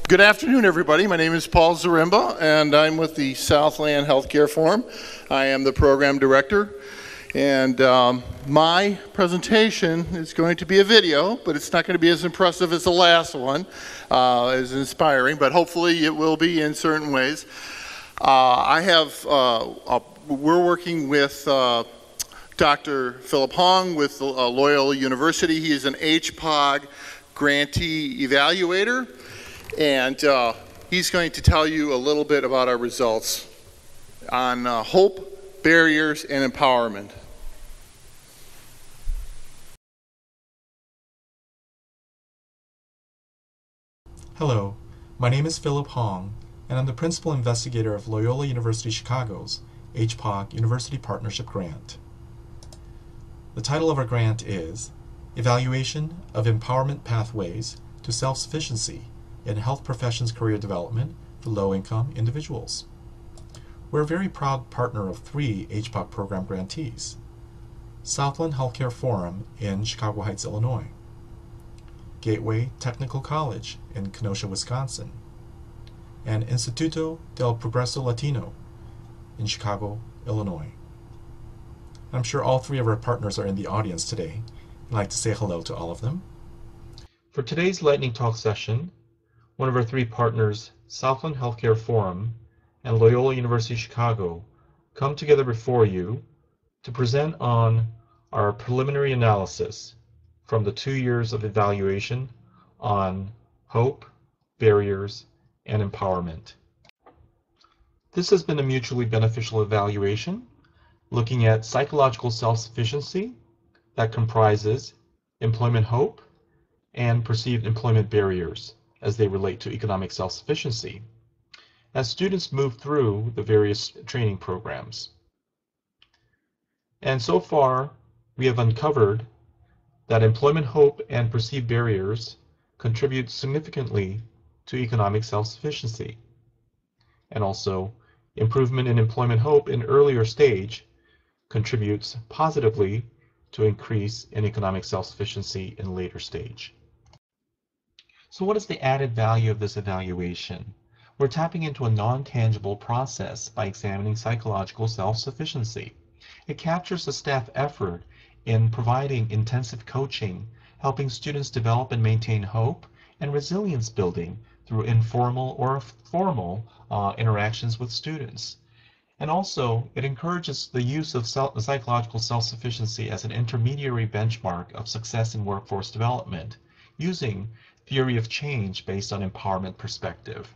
Good afternoon, everybody. My name is Paul Zaremba, and I'm with the Southland Healthcare Forum. I am the program director, and my presentation is going to be a video, but it's not going to be as impressive as the last one, as inspiring, but hopefully it will be in certain ways. We're working with Dr. Philip Hong with Loyola University. He is an HPOG grantee evaluator. And he's going to tell you a little bit about our results on hope, barriers, and empowerment. Hello, my name is Philip Hong, and I'm the principal investigator of Loyola University Chicago's HPOG-University Partnership Grant. The title of our grant is Evaluation of Empowerment Pathways to Self-Sufficiency in Health Professions Career Development for Low-Income Individuals. We're a very proud partner of 3 HPOG program grantees: Southland Healthcare Forum in Chicago Heights, Illinois, Gateway Technical College in Kenosha, Wisconsin, and Instituto del Progreso Latino in Chicago, Illinois. I'm sure all 3 of our partners are in the audience today. I'd like to say hello to all of them. For today's lightning talk session, one of our 3 partners, Southland Healthcare Forum and Loyola University Chicago, come together before you to present on our preliminary analysis from the 2 years of evaluation on hope, barriers, and empowerment. This has been a mutually beneficial evaluation looking at psychological self-sufficiency that comprises employment hope and perceived employment barriers as they relate to economic self-sufficiency, as students move through the various training programs. And so far, we have uncovered that employment hope and perceived barriers contribute significantly to economic self-sufficiency. And also, improvement in employment hope in earlier stage contributes positively to increase in economic self-sufficiency in later stage. So what is the added value of this evaluation? We're tapping into a non-tangible process by examining psychological self-sufficiency. It captures the staff effort in providing intensive coaching, helping students develop and maintain hope and resilience building through informal or formal interactions with students. And also, it encourages the use of psychological self-sufficiency as an intermediary benchmark of success in workforce development, using theory of change based on empowerment perspective.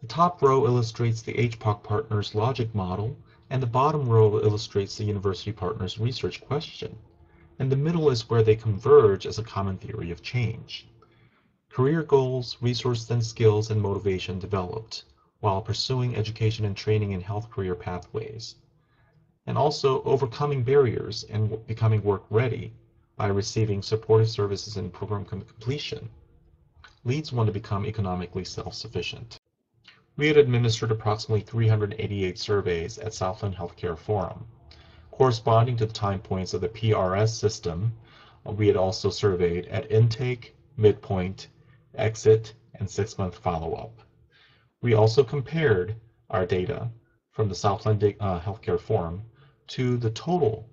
The top row illustrates the HPOG partners logic model, and the bottom row illustrates the university partners research question. And the middle is where they converge as a common theory of change. Career goals, resources and skills, and motivation developed while pursuing education and training in health career pathways. And also overcoming barriers and becoming work ready by receiving supportive services and program completion leads one to become economically self-sufficient. We had administered approximately 388 surveys at Southland Healthcare Forum. Corresponding to the time points of the PRS system, we had also surveyed at intake, midpoint, exit, and 6-month follow-up. We also compared our data from the Southland Healthcare Forum to the total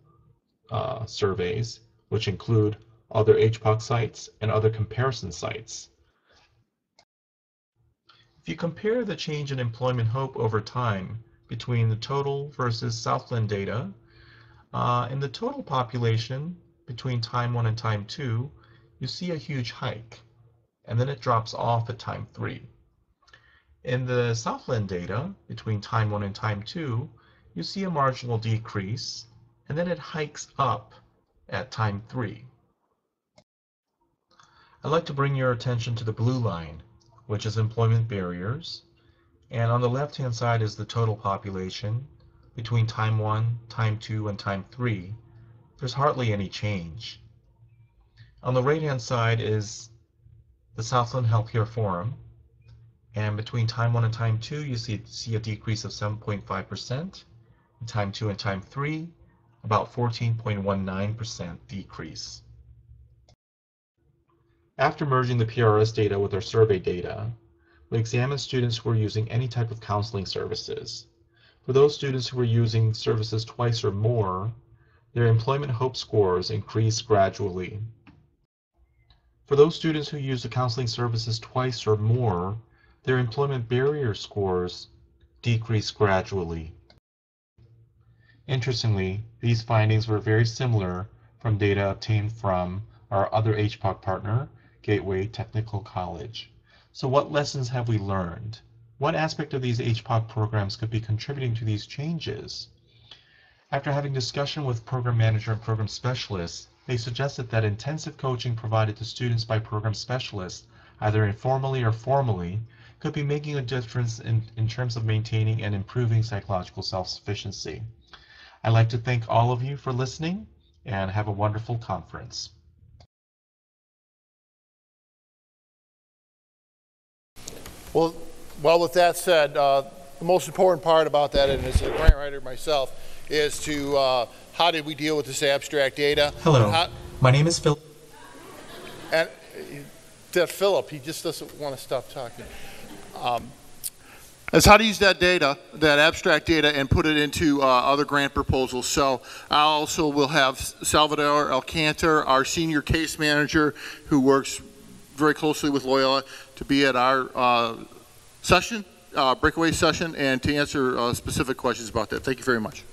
surveys, which include other HPOG sites and other comparison sites. If you compare the change in employment hope over time between the total versus Southland data, in the total population between time 1 and time 2, you see a huge hike, and then it drops off at time 3. In the Southland data between time 1 and time 2, you see a marginal decrease, and then it hikes up at time 3. I'd like to bring your attention to the blue line, which is employment barriers, and on the left-hand side is the total population. Between time 1, time 2, and time 3, there's hardly any change. On the right-hand side is the Southland Healthcare Forum, and between time 1 and time 2, you see a decrease of 7.5%. In time 2 and time 3, about 14.19% decrease. After merging the PRS data with our survey data, we examined students who were using any type of counseling services. For those students who were using services twice or more, their employment hope scores increased gradually. For those students who used the counseling services twice or more, their employment barrier scores decreased gradually. Interestingly, these findings were very similar from data obtained from our other HPOG partner, Gateway Technical College. So what lessons have we learned? What aspect of these HPOG programs could be contributing to these changes? After having discussion with program manager and program specialists, they suggested that intensive coaching provided to students by program specialists, either informally or formally, could be making a difference in terms of maintaining and improving psychological self-sufficiency. I'd like to thank all of you for listening and have a wonderful conference. Well, with that said, the most important part about that, and as a grant writer myself, is to how did we deal with this abstract data? Hello, my name is Phil. And that Philip, he just doesn't want to stop talking. Is how to use that data, that abstract data, and put it into other grant proposals. So I also will have Salvador Alcantar, our senior case manager, who works very closely with Loyola, to be at our session, breakaway session, and to answer specific questions about that. Thank you very much.